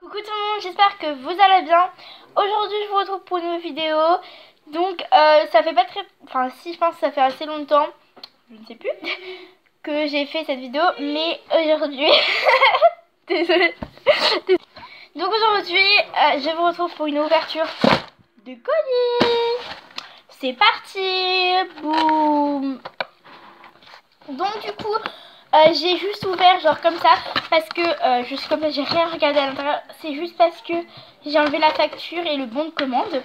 Coucou tout le monde, j'espère que vous allez bien. Aujourd'hui je vous retrouve pour une nouvelle vidéo. Donc ça fait pas très... Enfin si, je pense que ça fait assez longtemps, je ne sais plus, que j'ai fait cette vidéo. Mais aujourd'hui... Désolée. Donc aujourd'hui je vous retrouve pour une ouverture de colis. C'est parti. Boum. Donc du coup... j'ai juste ouvert genre comme ça parce que juste comme ça j'ai rien regardé à l'intérieur. C'est juste parce que j'ai enlevé la facture et le bon de commande.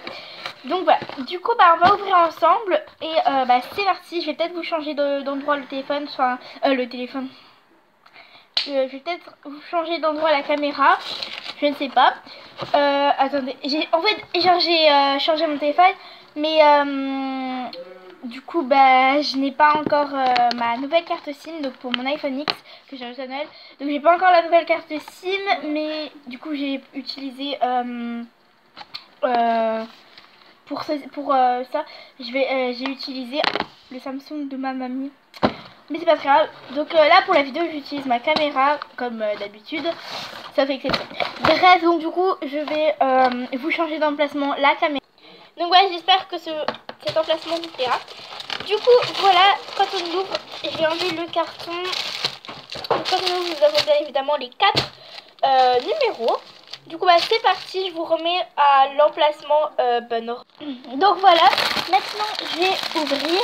Donc voilà, du coup on va ouvrir ensemble. Et c'est parti. Je vais peut-être vous changer d'endroit le téléphone. Enfin le téléphone, je vais peut-être vous changer d'endroit la caméra. Je ne sais pas. Attendez, en fait j'ai changé mon téléphone. Mais du coup, je n'ai pas encore ma nouvelle carte SIM, donc pour mon iPhone X que j'ai reçu à Noël. Donc j'ai pas encore la nouvelle carte SIM, mais du coup j'ai utilisé pour ça, j'ai utilisé le Samsung de ma mamie. Mais c'est pas très grave. Donc là pour la vidéo j'utilise ma caméra comme d'habitude. Ça fait exception. Bref, donc du coup je vais vous changer d'emplacement la caméra. Donc voilà, j'espère que cet emplacement vous plaira. Du coup, voilà, quand on ouvre, j'ai enlevé le carton. Donc, quand on ouvre, nous avons bien évidemment les 4 numéros. Du coup, c'est parti, je vous remets à l'emplacement Donc voilà, maintenant je vais ouvrir.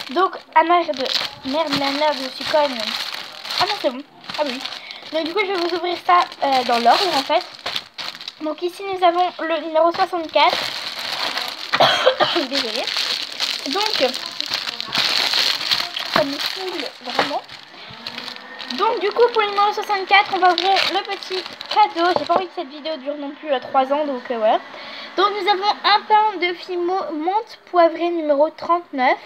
Donc, ah merde, je suis conne. Ah non, c'est bon. Ah oui. Donc du coup, je vais vous ouvrir ça dans l'ordre en fait. Donc ici nous avons le numéro 64. Désolée. Donc ça me saoule vraiment. Donc du coup pour le numéro 64 on va ouvrir le petit cadeau. J'ai pas envie que cette vidéo dure non plus à 3 ans, donc ouais. Donc nous avons un pain de Fimo menthe poivrée numéro 39.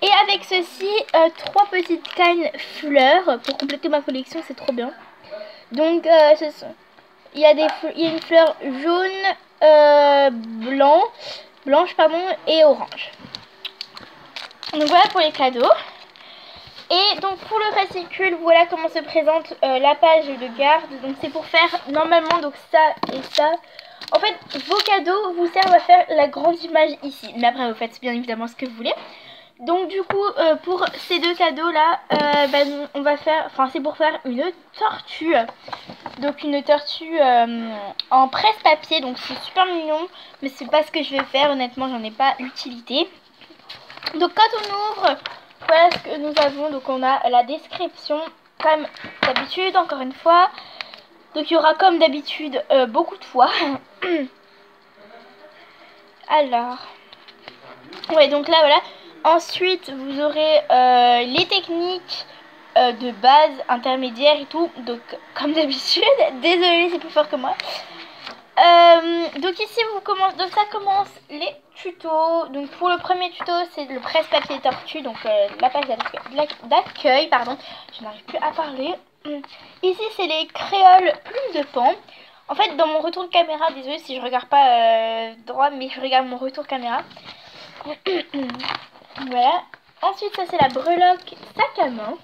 Et avec ceci 3 petites cannes fleurs pour compléter ma collection, c'est trop bien. Donc il y a une fleur jaune, blanche pardon, et orange. Donc voilà pour les cadeaux. Et donc pour le fascicule, voilà comment se présente la page de garde. Donc c'est pour faire normalement donc ça et ça. En fait vos cadeaux vous servent à faire la grande image ici. Mais après vous faites bien évidemment ce que vous voulez. Donc du coup pour ces deux cadeaux là on va faire, enfin c'est pour faire une tortue. Donc une tortue en presse-papier, donc c'est super mignon. Mais c'est pas ce que je vais faire, honnêtement j'en ai pas l'utilité. Donc quand on ouvre, voilà ce que nous avons. Donc on a la description comme d'habitude, encore une fois. Donc il y aura comme d'habitude beaucoup de fois. Alors, ouais, donc là voilà. Ensuite vous aurez les techniques de base, intermédiaire et tout. Donc comme d'habitude, désolée c'est plus fort que moi. Donc ici donc ça commence les tutos. Donc pour le premier tuto c'est le presse-papier tortue. Donc la page d'accueil, pardon, je n'arrive plus à parler. Ici c'est les créoles plumes de pan. En fait dans mon retour de caméra, désolée si je regarde pas droit, mais je regarde mon retour caméra. Voilà. Ensuite ça c'est la breloque sac à main.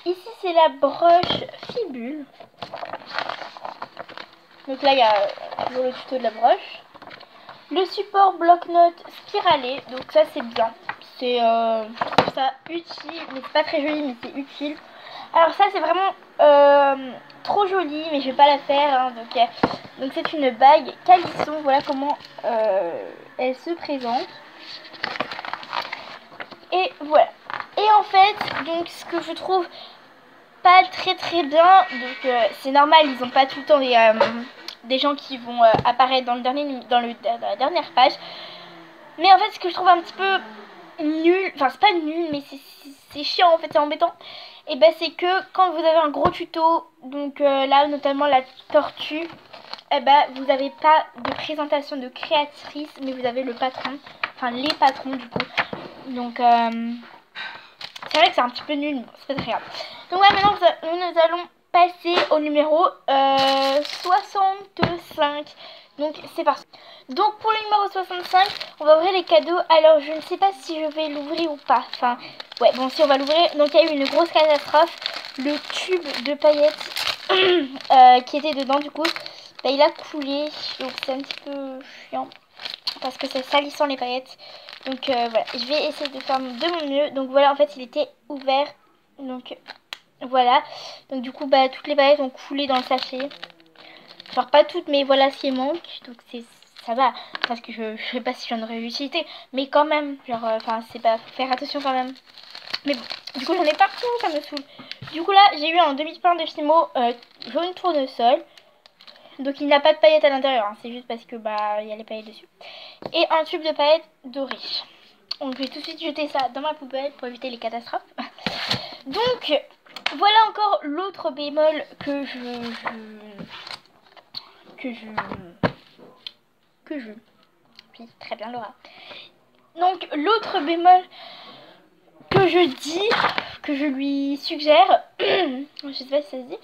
Ici c'est la broche fibule. Donc là il y a toujours le tuto de la broche. Le support bloc-notes spiralé. Donc ça c'est bien. C'est ça utile. Mais c'est pas très joli, mais c'est utile. Alors ça c'est vraiment trop joli, mais je vais pas la faire hein, donc c'est une bague calisson. Voilà comment elle se présente. Et voilà. Et en fait, donc ce que je trouve pas très bien, donc c'est normal, ils ont pas tout le temps des gens qui vont apparaître dans la dernière page. Mais en fait ce que je trouve un petit peu nul, enfin c'est pas nul mais c'est chiant en fait, c'est embêtant. Et c'est que quand vous avez un gros tuto, donc là notamment la tortue, vous n'avez pas de présentation de créatrice, mais vous avez le patron, enfin les patrons du coup. Donc c'est vrai que c'est un petit peu nul, mais bon, c'est pas très grave. Donc voilà, maintenant nous allons passer au numéro 65. Donc c'est parti. Donc pour le numéro 65, on va ouvrir les cadeaux. Alors je ne sais pas si je vais l'ouvrir ou pas. Enfin, ouais, bon si on va l'ouvrir. Donc il y a eu une grosse catastrophe. le tube de paillettes qui était dedans du coup, bah, il a coulé. Donc c'est un petit peu chiant parce que c'est salissant les paillettes. Donc voilà, je vais essayer de faire de mon mieux. Donc voilà, en fait il était ouvert. Donc voilà. Donc du coup bah toutes les paillettes ont coulé dans le sachet. Genre pas toutes, mais voilà ce qui manque. Donc ça va, parce que je sais pas si j'en aurais eu utilité, mais quand même, genre enfin c'est pas, faut faire attention quand même. Mais bon, du coup j'en ai partout, ça me saoule. Du coup là j'ai eu un demi-pain de Fimo jaune tournesol. Donc il n'a pas de paillettes à l'intérieur, hein. C'est juste parce que bah il y a les paillettes dessus. Et un tube de paillettes dorées. Donc je vais tout de suite jeter ça dans ma poubelle pour éviter les catastrophes. Donc voilà encore l'autre bémol que oui, très bien Laura. Donc l'autre bémol que je lui suggère, je sais pas si ça se dit,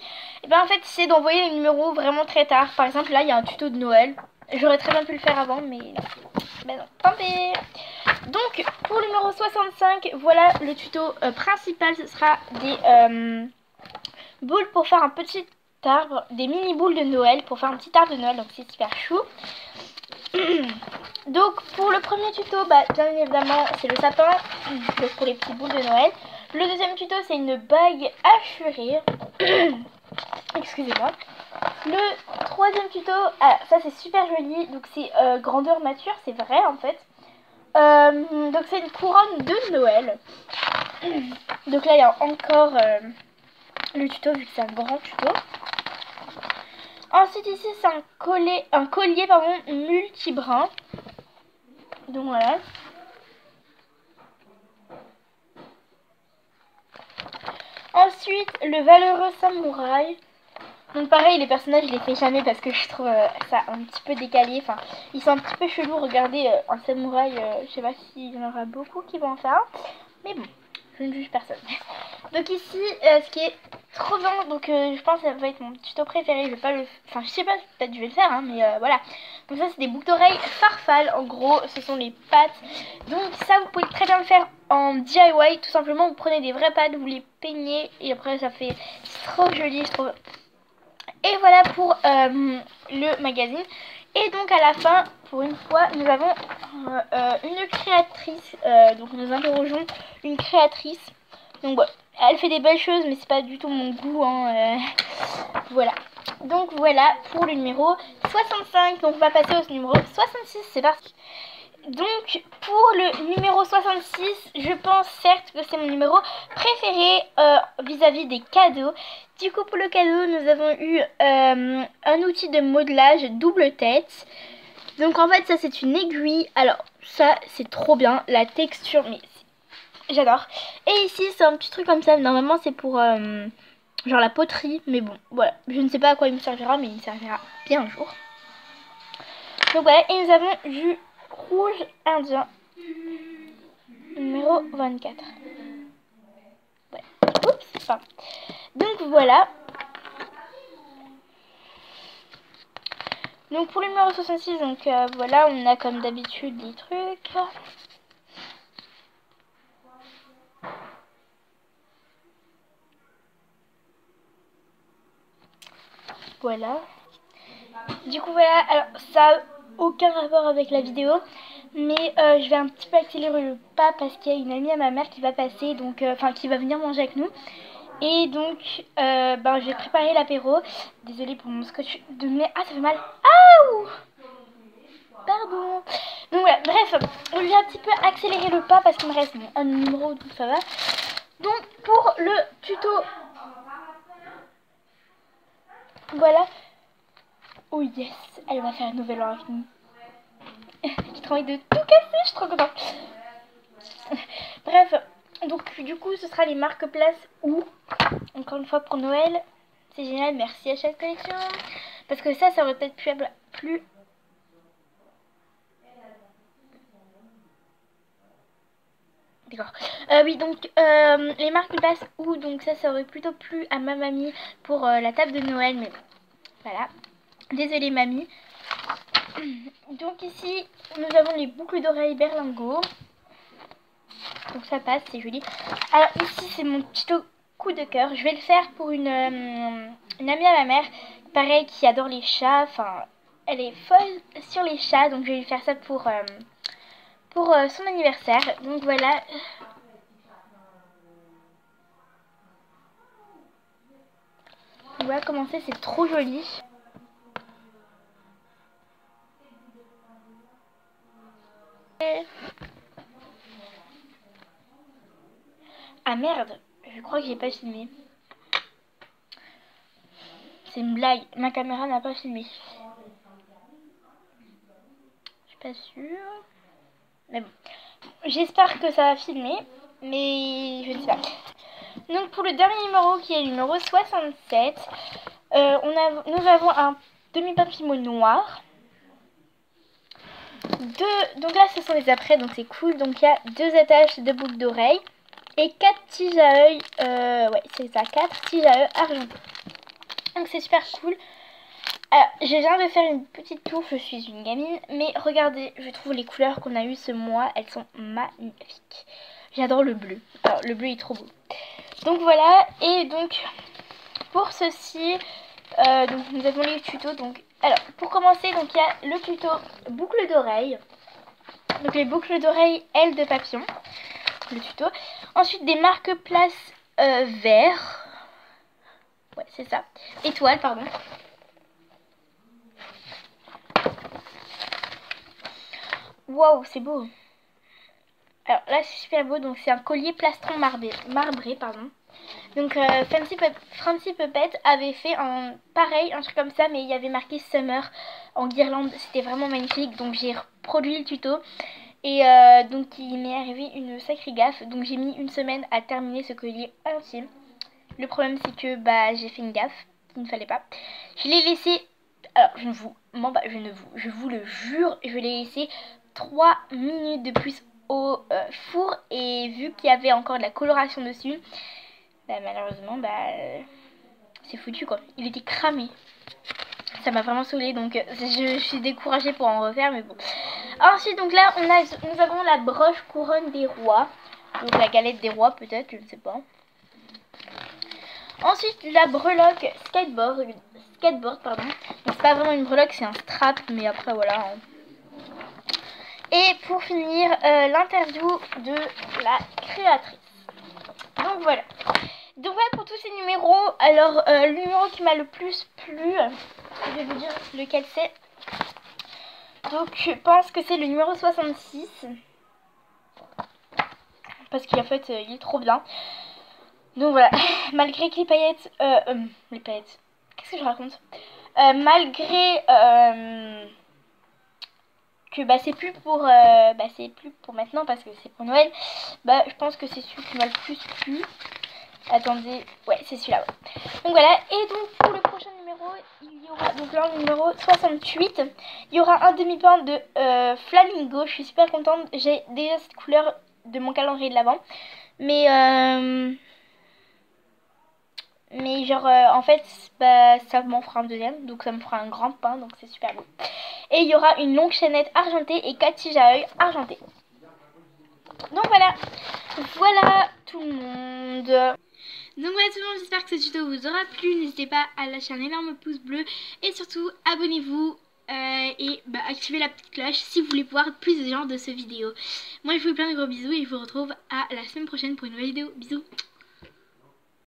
et ben en fait c'est d'envoyer les numéros vraiment très tard. Par exemple là il y a un tuto de Noël. J'aurais très bien pu le faire avant, mais non. Ben non, tant pis. Donc pour le numéro 65, voilà le tuto principal. Ce sera des boules pour faire un petit arbre, des mini boules de Noël pour faire un petit arbre de Noël. Donc c'est super chou. Donc pour le premier tuto, bah, bien évidemment c'est le sapin pour les petites boules de Noël. Le deuxième tuto c'est une bague à churir. Excusez-moi. Le troisième tuto, ah, ça c'est super joli. Donc c'est grandeur mature, c'est vrai en fait. Donc c'est une couronne de Noël. Donc là il y a encore le tuto vu que c'est un grand tuto. Ensuite ici c'est un collier pardon, multi-brin. Donc voilà. Ensuite le valeureux samouraï. Donc pareil les personnages je les fais jamais parce que je trouve ça un petit peu décalé. Enfin ils sont un petit peu chelous. Regardez un samouraï, je sais pas s'il y en aura beaucoup qui vont en faire un. Mais bon, je ne juge personne. Donc ici ce qui est trop bien, donc je pense que ça va être mon tuto préféré. Je vais pas le, enfin je sais pas, peut-être je vais le faire hein, mais voilà. Donc ça c'est des boucles d'oreilles Farfalle. En gros ce sont les pattes. Donc ça vous pouvez très bien le faire en DIY. Tout simplement vous prenez des vraies pattes, vous les peignez et après ça fait trop joli je trouve. Et voilà pour le magazine. Et donc à la fin, pour une fois, nous avons une créatrice. Donc nous interrogeons une créatrice. Donc voilà, elle fait des belles choses, mais c'est pas du tout mon goût. Hein, voilà. Donc voilà pour le numéro 65. Donc on va passer au numéro 66. C'est parti. Donc pour le numéro 66, je pense certes que c'est mon numéro préféré vis-à-vis des cadeaux. Du coup pour le cadeau nous avons eu un outil de modelage double tête. Donc en fait ça c'est une aiguille. Alors ça c'est trop bien, la texture, mais j'adore. Et ici c'est un petit truc comme ça, normalement c'est pour genre la poterie. Mais bon voilà, je ne sais pas à quoi il me servira, mais il me servira bien un jour. Donc voilà, et nous avons du rouge indien numéro 24. Ouais. Oups, enfin. Donc voilà. Donc pour le numéro 66, donc voilà, on a comme d'habitude des trucs. Voilà. Du coup voilà, alors ça a aucun rapport avec la vidéo, mais je vais un petit peu accélérer le pas parce qu'il y a une amie à ma mère qui va passer, donc enfin qui va venir manger avec nous. Et donc ben, je vais préparer l'apéro. Désolée pour mon scotch de nez. Ah ça fait mal. Aouh. Pardon. Donc voilà, bref, je vais un petit peu accélérer le pas parce qu'il me reste un numéro, donc ça va. Donc pour le tuto, voilà. Oh yes, elle va faire un nouvel an avec nous. J'ai trop envie de tout casser, je suis trop contente. Bref, donc du coup ce sera les marque-places ou, encore une fois pour Noël. C'est génial, merci à chaque collection. Parce que ça aurait peut-être plus... D'accord. Oui, donc les marque-places ou, donc ça aurait plutôt plu à ma mamie pour la table de Noël. Mais voilà. Désolée mamie. Donc ici, nous avons les boucles d'oreilles berlingot. Donc ça passe, c'est joli. Alors ici, c'est mon tuto coup de cœur. Je vais le faire pour une amie à ma mère, pareil, qui adore les chats. Enfin, elle est folle sur les chats, donc je vais lui faire ça pour son anniversaire. Donc voilà. On va commencer, c'est trop joli. Ah merde, je crois que j'ai pas filmé. C'est une blague, ma caméra n'a pas filmé. Je suis pas sûre. Mais bon, j'espère que ça va filmer, mais je ne sais pas. Donc pour le dernier numéro qui est le numéro 67, nous avons un demi-papillon noir. Donc là ce sont les après, donc c'est cool. Donc il y a 2 attaches de boucles d'oreilles et 4 tiges à œil, ouais c'est ça, 4 tiges à œil argentées. Donc c'est super cool. Alors je viens de faire une petite touffe, je suis une gamine, mais regardez, je trouve les couleurs qu'on a eues ce mois, elles sont magnifiques. J'adore le bleu, alors le bleu est trop beau. Donc voilà, et donc pour ceci, donc nous avons les tutos. Donc alors pour commencer, donc il y a le tuto boucle d'oreille. Donc les boucles d'oreille ailes de papillon, le tuto. Ensuite des marque-places verts. Ouais c'est ça. Étoile pardon. Waouh c'est beau. Alors là c'est super beau, donc c'est un collier plastron marbré pardon. Donc Fancy Puppet avait fait un pareil, un truc comme ça, mais il y avait marqué Summer en guirlande. C'était vraiment magnifique, donc j'ai reproduit le tuto. Et donc il m'est arrivé une sacrée gaffe, donc j'ai mis une semaine à terminer ce collier entier. Le problème c'est que bah j'ai fait une gaffe qu'il ne fallait pas. Je l'ai laissé, alors je ne vous mens pas, je vous le jure, je l'ai laissé 3 minutes de plus au four, et vu qu'il y avait encore de la coloration dessus, bah, malheureusement c'est foutu quoi, il était cramé. Ça m'a vraiment saoulée, donc je suis découragée pour en refaire, mais bon. Ensuite donc là nous avons la broche couronne des rois, donc la galette des rois peut-être, je ne sais pas. Ensuite la breloque skateboard pardon. Donc c'est pas vraiment une breloque, c'est un strap, mais après voilà hein. Et pour finir l'interview de la créatrice. Donc voilà. Donc voilà pour tous ces numéros. Alors le numéro qui m'a le plus plu, je vais vous dire lequel c'est. Donc je pense que c'est le numéro 66. Parce qu'en fait il est trop bien. Donc voilà. Malgré que les paillettes... les paillettes... Qu'est-ce que je raconte malgré que c'est plus pour maintenant parce que c'est pour Noël. Je pense que c'est celui qui m'a le plus plu. Attendez, ouais c'est celui-là ouais. Donc voilà, et donc pour le prochain numéro il y aura, donc là le numéro 68, il y aura un demi-pain de flamingo. Je suis super contente, j'ai déjà cette couleur de mon calendrier de l'avant, mais genre en fait ça m'en fera un deuxième, donc ça me fera un grand pain, donc c'est super beau. Et il y aura une longue chaînette argentée et 4 tiges à œil argentées. Donc voilà tout le monde. Donc voilà tout le monde, j'espère que ce tuto vous aura plu. N'hésitez pas à lâcher un énorme pouce bleu et surtout abonnez-vous et activez la petite cloche si vous voulez voir plus de genre de ce vidéo. Moi je vous fais plein de gros bisous et je vous retrouve à la semaine prochaine pour une nouvelle vidéo. Bisous.